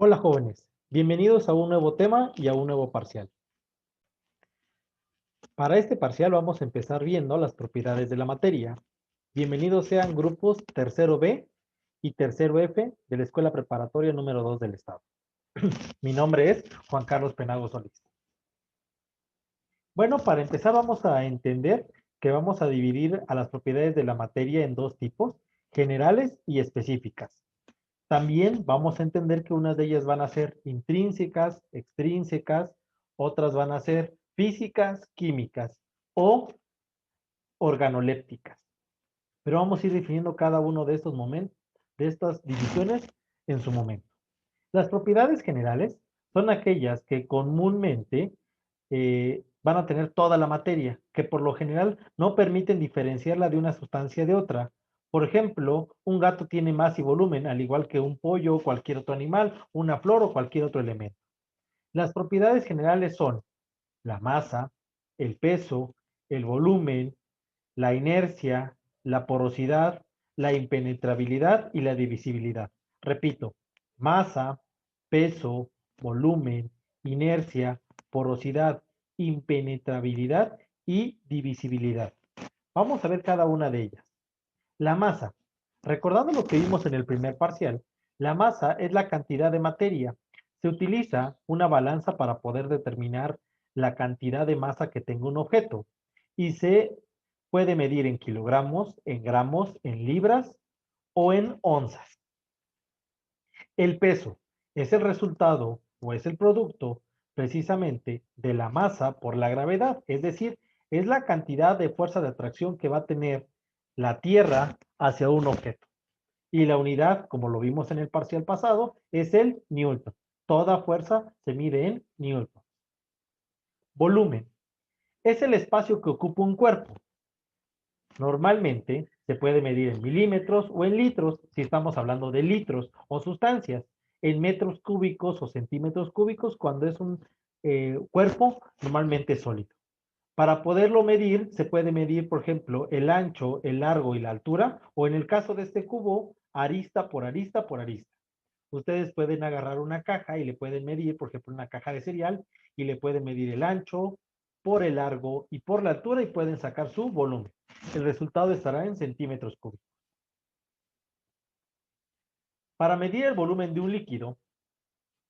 Hola jóvenes, bienvenidos a un nuevo tema y a un nuevo parcial. Para este parcial vamos a empezar viendo las propiedades de la materia. Bienvenidos sean grupos tercero B y tercero F de la Escuela Preparatoria número 2 del Estado. Mi nombre es Juan Carlos Penagos Solís. Bueno, para empezar vamos a entender que vamos a dividir a las propiedades de la materia en dos tipos, generales y específicas. También vamos a entender que unas de ellas van a ser intrínsecas, extrínsecas, otras van a ser físicas, químicas o organolépticas. Pero vamos a ir definiendo cada uno de estos momentos, de estas divisiones en su momento. Las propiedades generales son aquellas que comúnmente van a tener toda la materia, que por lo general no permiten diferenciarla de una sustancia de otra. Por ejemplo, un gato tiene masa y volumen, al igual que un pollo o cualquier otro animal, una flor o cualquier otro elemento. Las propiedades generales son la masa, el peso, el volumen, la inercia, la porosidad, la impenetrabilidad y la divisibilidad. Repito, masa, peso, volumen, inercia, porosidad, impenetrabilidad y divisibilidad. Vamos a ver cada una de ellas. La masa. Recordando lo que vimos en el primer parcial, la masa es la cantidad de materia. Se utiliza una balanza para poder determinar la cantidad de masa que tenga un objeto y se puede medir en kilogramos, en gramos, en libras o en onzas. El peso es el resultado o es el producto precisamente de la masa por la gravedad, es decir, es la cantidad de fuerza de atracción que va a tener la Tierra hacia un objeto. Y la unidad, como lo vimos en el parcial pasado, es el Newton. Toda fuerza se mide en Newton. Volumen es el espacio que ocupa un cuerpo. Normalmente se puede medir en milímetros o en litros, si estamos hablando de litros o sustancias, en metros cúbicos o centímetros cúbicos cuando es un cuerpo normalmente sólido. Para poderlo medir, se puede medir, por ejemplo, el ancho, el largo y la altura, o en el caso de este cubo, arista por arista por arista. Ustedes pueden agarrar una caja y le pueden medir, por ejemplo, una caja de cereal, y le pueden medir el ancho por el largo y por la altura y pueden sacar su volumen. El resultado estará en centímetros cúbicos. Para medir el volumen de un líquido,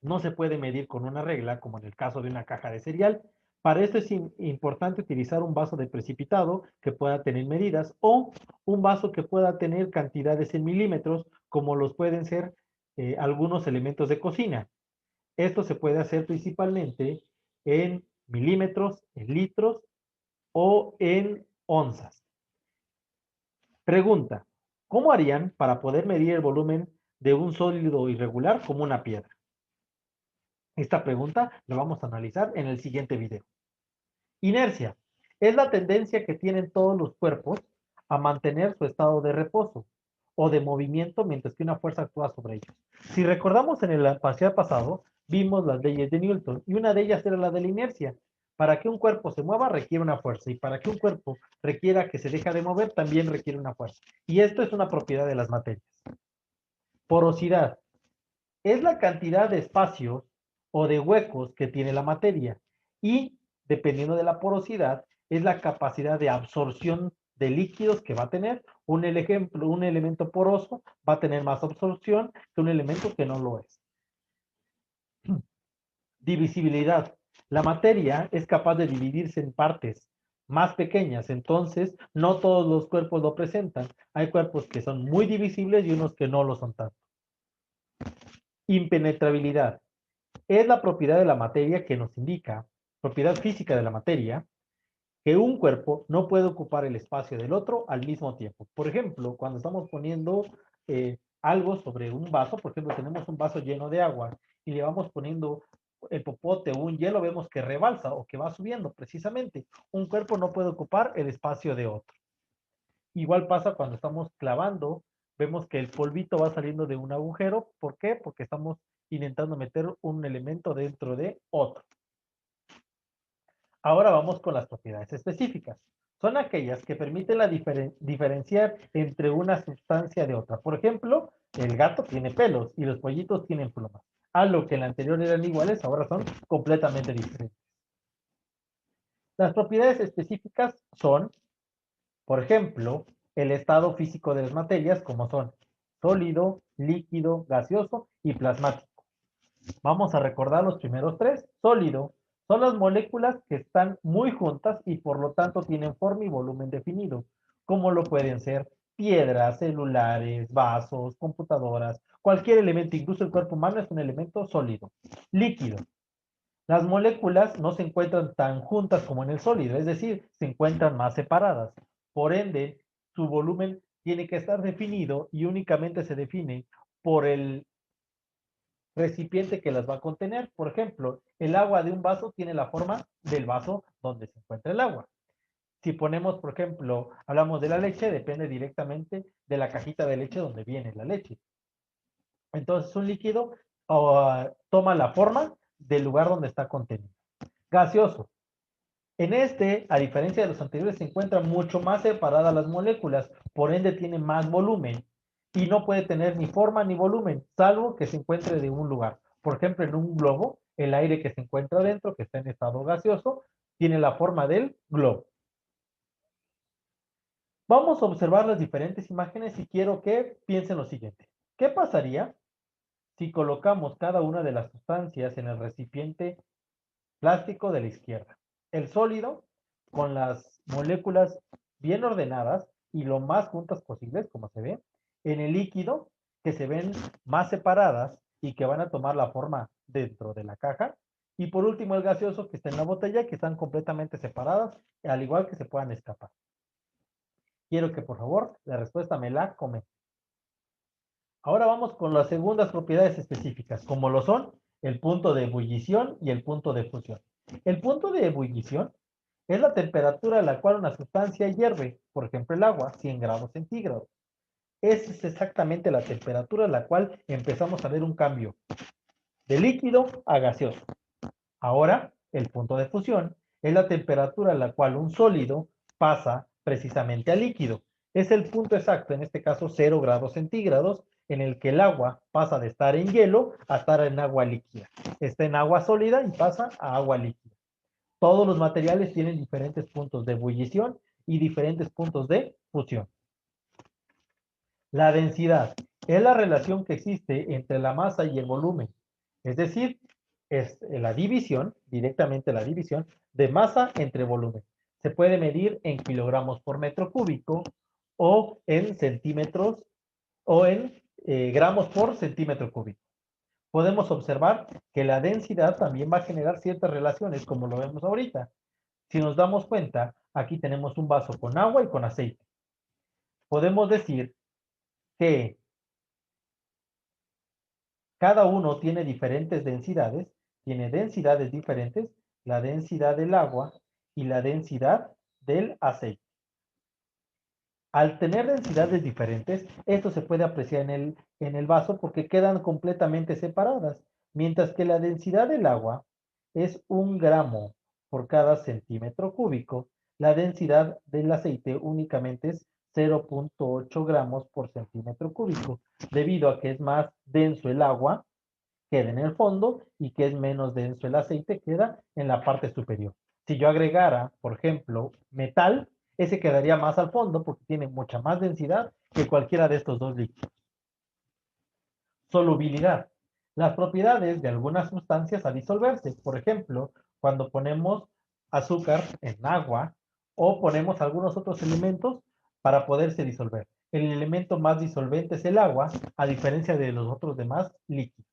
no se puede medir con una regla, como en el caso de una caja de cereal. Para esto es importante utilizar un vaso de precipitado que pueda tener medidas o un vaso que pueda tener cantidades en milímetros, como los pueden ser algunos elementos de cocina. Esto se puede hacer principalmente en milímetros, en litros o en onzas. Pregunta, ¿cómo harían para poder medir el volumen de un sólido irregular como una piedra? Esta pregunta la vamos a analizar en el siguiente video. Inercia es la tendencia que tienen todos los cuerpos a mantener su estado de reposo o de movimiento mientras que una fuerza actúa sobre ellos. Si recordamos en el parcial pasado, vimos las leyes de Newton y una de ellas era la de la inercia. Para que un cuerpo se mueva requiere una fuerza y para que un cuerpo requiera que se deje de mover también requiere una fuerza. Y esto es una propiedad de las materias. Porosidad es la cantidad de espacios o de huecos que tiene la materia y dependiendo de la porosidad es la capacidad de absorción de líquidos que va a tener. Un elemento poroso va a tener más absorción que un elemento que no lo es. Divisibilidad. La materia es capaz de dividirse en partes más pequeñas, entonces no todos los cuerpos lo presentan. Hay cuerpos que son muy divisibles y unos que no lo son tanto. Impenetrabilidad es la propiedad de la materia que nos indica, propiedad física de la materia, que un cuerpo no puede ocupar el espacio del otro al mismo tiempo. Por ejemplo, cuando estamos poniendo algo sobre un vaso, por ejemplo, tenemos un vaso lleno de agua y le vamos poniendo el popote o un hielo, vemos que rebalsa o que va subiendo precisamente. Un cuerpo no puede ocupar el espacio de otro. Igual pasa cuando estamos clavando, vemos que el polvito va saliendo de un agujero. ¿Por qué? Porque estamos intentando meter un elemento dentro de otro. Ahora vamos con las propiedades específicas. Son aquellas que permiten diferenciar entre una sustancia de otra. Por ejemplo, el gato tiene pelos y los pollitos tienen plumas. a lo que en la anterior eran iguales, ahora son completamente diferentes. Las propiedades específicas son, por ejemplo, el estado físico de las materias, como son sólido, líquido, gaseoso y plasmático. Vamos a recordar los primeros tres. Sólido son las moléculas que están muy juntas y por lo tanto tienen forma y volumen definido, como lo pueden ser piedras, celulares, vasos, computadoras, cualquier elemento, incluso el cuerpo humano es un elemento sólido. Líquido. Las moléculas no se encuentran tan juntas como en el sólido, es decir, se encuentran más separadas. Por ende, su volumen tiene que estar definido y únicamente se define por el recipiente que las va a contener. Por ejemplo, el agua de un vaso tiene la forma del vaso donde se encuentra el agua. Si ponemos, por ejemplo, hablamos de la leche, depende directamente de la cajita de leche donde viene la leche. Entonces, un líquido toma la forma del lugar donde está contenido. Gaseoso. En este, a diferencia de los anteriores, se encuentran mucho más separadas las moléculas, por ende tiene más volumen y no puede tener ni forma ni volumen, salvo que se encuentre de un lugar. Por ejemplo, en un globo, el aire que se encuentra dentro, que está en estado gaseoso, tiene la forma del globo. Vamos a observar las diferentes imágenes y quiero que piensen lo siguiente. ¿Qué pasaría si colocamos cada una de las sustancias en el recipiente plástico de la izquierda? El sólido, con las moléculas bien ordenadas y lo más juntas posibles, como se ve. En el líquido, que se ven más separadas y que van a tomar la forma dentro de la caja. Y por último, el gaseoso, que está en la botella, que están completamente separadas, al igual que se puedan escapar. Quiero que, por favor, la respuesta me la comenten. Ahora vamos con las segundas propiedades específicas, como lo son el punto de ebullición y el punto de fusión. El punto de ebullición es la temperatura a la cual una sustancia hierve, por ejemplo el agua, 100 grados centígrados. Esa es exactamente la temperatura a la cual empezamos a ver un cambio de líquido a gaseoso. Ahora, el punto de fusión es la temperatura a la cual un sólido pasa precisamente a líquido. Es el punto exacto, en este caso 0 grados centígrados, en el que el agua pasa de estar en hielo a estar en agua líquida. Está en agua sólida y pasa a agua líquida. Todos los materiales tienen diferentes puntos de ebullición y diferentes puntos de fusión. La densidad es la relación que existe entre la masa y el volumen. Es decir, es la división, directamente la división, de masa entre volumen. Se puede medir en kilogramos por metro cúbico o en centímetros o en gramos por centímetro cúbico. Podemos observar que la densidad también va a generar ciertas relaciones, como lo vemos ahorita. Si nos damos cuenta, aquí tenemos un vaso con agua y con aceite. Podemos decir que cada uno tiene diferentes densidades, tiene densidades diferentes, la densidad del agua y la densidad del aceite. Al tener densidades diferentes, esto se puede apreciar en el vaso porque quedan completamente separadas, mientras que la densidad del agua es 1 gramo por cada centímetro cúbico, la densidad del aceite únicamente es 0.8 gramos por centímetro cúbico, debido a que es más denso el agua, queda en el fondo, y que es menos denso el aceite, queda en la parte superior. Si yo agregara, por ejemplo, metal, ese quedaría más al fondo porque tiene mucha más densidad que cualquiera de estos dos líquidos. Solubilidad. Las propiedades de algunas sustancias a disolverse. Por ejemplo, cuando ponemos azúcar en agua o ponemos algunos otros elementos para poderse disolver. El elemento más disolvente es el agua, a diferencia de los otros demás líquidos.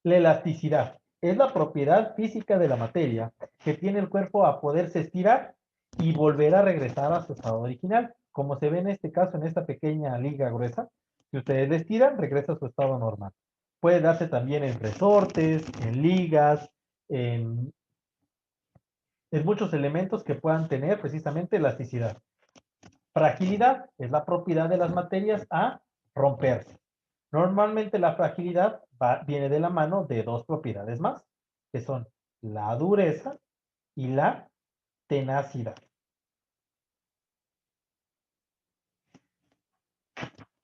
La elasticidad es la propiedad física de la materia que tiene el cuerpo a poderse estirar y volver a regresar a su estado original. Como se ve en este caso, en esta pequeña liga gruesa, si ustedes la estiran, regresa a su estado normal. Puede darse también en resortes, en ligas, en, en muchos elementos que puedan tener precisamente elasticidad. Fragilidad es la propiedad de las materias a romperse. Normalmente la fragilidad viene de la mano de dos propiedades más, que son la dureza y la tenacidad.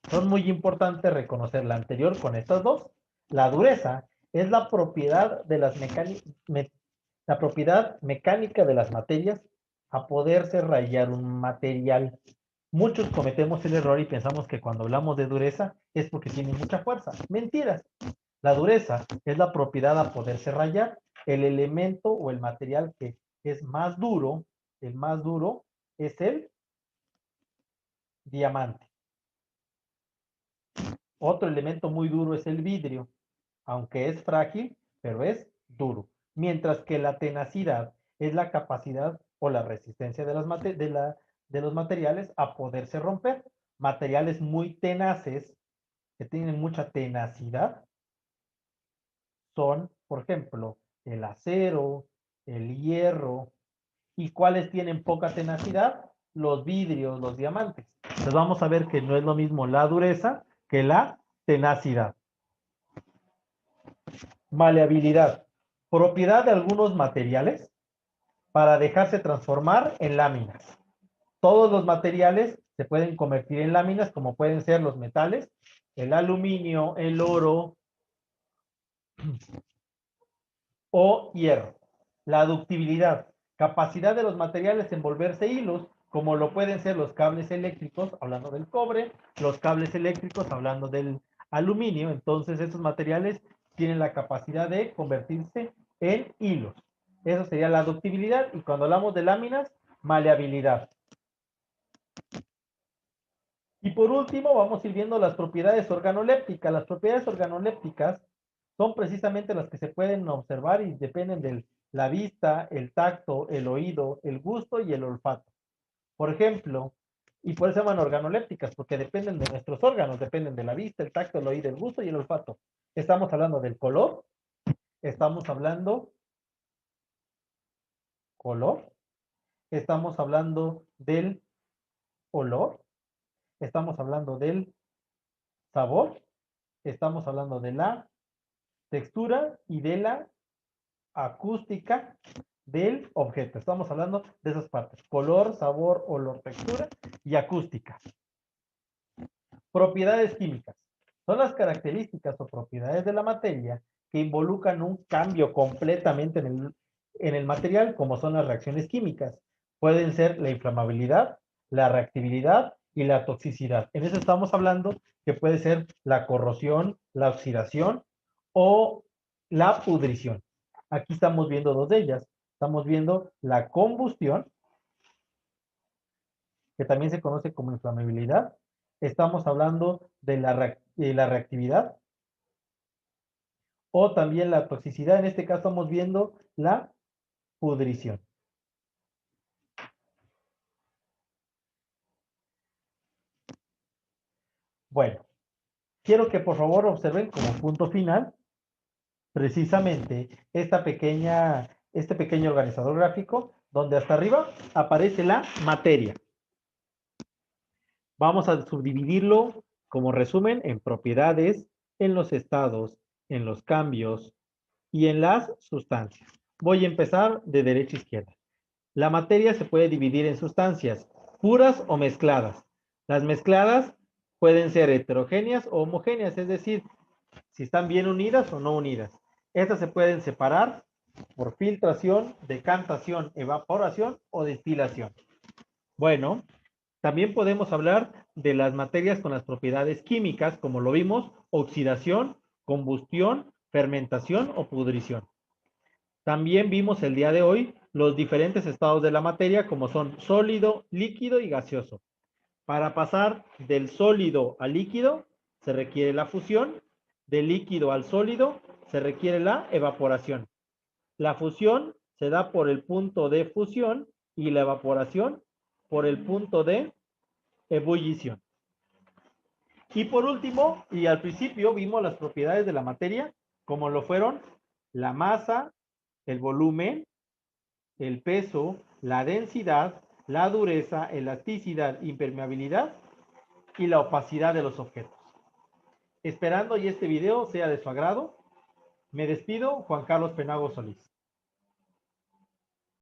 Son muy importantes reconocer la anterior con estas dos, La dureza es la propiedad de las la propiedad mecánica de las materias a poderse rayar un material. Muchos cometemos el error y pensamos que cuando hablamos de dureza es porque tiene mucha fuerza. Mentiras. La dureza es la propiedad a poderse rayar. El elemento o el material que es más duro, el más duro es el diamante. Otro elemento muy duro es el vidrio, aunque es frágil, pero es duro. Mientras que la tenacidad es la capacidad o la resistencia de los materiales a poderse romper. Materiales muy tenaces, que tienen mucha tenacidad, son, por ejemplo, el acero, el hierro. ¿Y cuáles tienen poca tenacidad? Los vidrios, los diamantes. Entonces vamos a ver que no es lo mismo la dureza que la tenacidad. Maleabilidad. Propiedad de algunos materiales para dejarse transformar en láminas. Todos los materiales se pueden convertir en láminas, como pueden ser los metales, el aluminio, el oro o hierro. La ductibilidad. Capacidad de los materiales en volverse hilos, como lo pueden ser los cables eléctricos, hablando del cobre, los cables eléctricos, hablando del aluminio. Entonces, estos materiales tienen la capacidad de convertirse en hilos. Eso sería la ductibilidad. Y cuando hablamos de láminas, maleabilidad. Y por último, vamos a ir viendo las propiedades organolépticas. Las propiedades organolépticas son precisamente las que se pueden observar y dependen de la vista, el tacto, el oído, el gusto y el olfato. Por ejemplo, y por eso se llaman organolépticas, porque dependen de nuestros órganos, dependen de la vista, el tacto, el oído, el gusto y el olfato. Estamos hablando del color, estamos hablando color, estamos hablando del olor, estamos hablando del sabor, estamos hablando de la textura y de la acústica del objeto. Estamos hablando de esas partes: color, sabor, olor, textura y acústica. Propiedades químicas. Son las características o propiedades de la materia que involucran un cambio completamente en el material, como son las reacciones químicas. Pueden ser la inflamabilidad, la reactividad y la toxicidad. En eso estamos hablando que puede ser la corrosión, la oxidación o la pudrición. Aquí estamos viendo dos de ellas. Estamos viendo la combustión, que también se conoce como inflamabilidad. Estamos hablando de la reactividad o también la toxicidad. En este caso estamos viendo la pudrición. Bueno, quiero que por favor observen como punto final precisamente este pequeño organizador gráfico donde hasta arriba aparece la materia. Vamos a subdividirlo como resumen en propiedades, en los estados, en los cambios y en las sustancias. Voy a empezar de derecha a izquierda. La materia se puede dividir en sustancias puras o mezcladas. Las mezcladas pueden ser heterogéneas o homogéneas, es decir, si están bien unidas o no unidas. Estas se pueden separar por filtración, decantación, evaporación o destilación. Bueno, también podemos hablar de las materias con las propiedades químicas, como lo vimos: oxidación, combustión, fermentación o pudrición. También vimos el día de hoy los diferentes estados de la materia, como son sólido, líquido y gaseoso. Para pasar del sólido al líquido se requiere la fusión, del líquido al sólido se requiere la evaporación. La fusión se da por el punto de fusión y la evaporación por el punto de ebullición. Y por último, y al principio vimos las propiedades de la materia, como lo fueron la masa, el volumen, el peso, la densidad, la dureza, elasticidad, impermeabilidad y la opacidad de los objetos. Esperando y este video sea de su agrado, me despido, Juan Carlos Penagos Solís.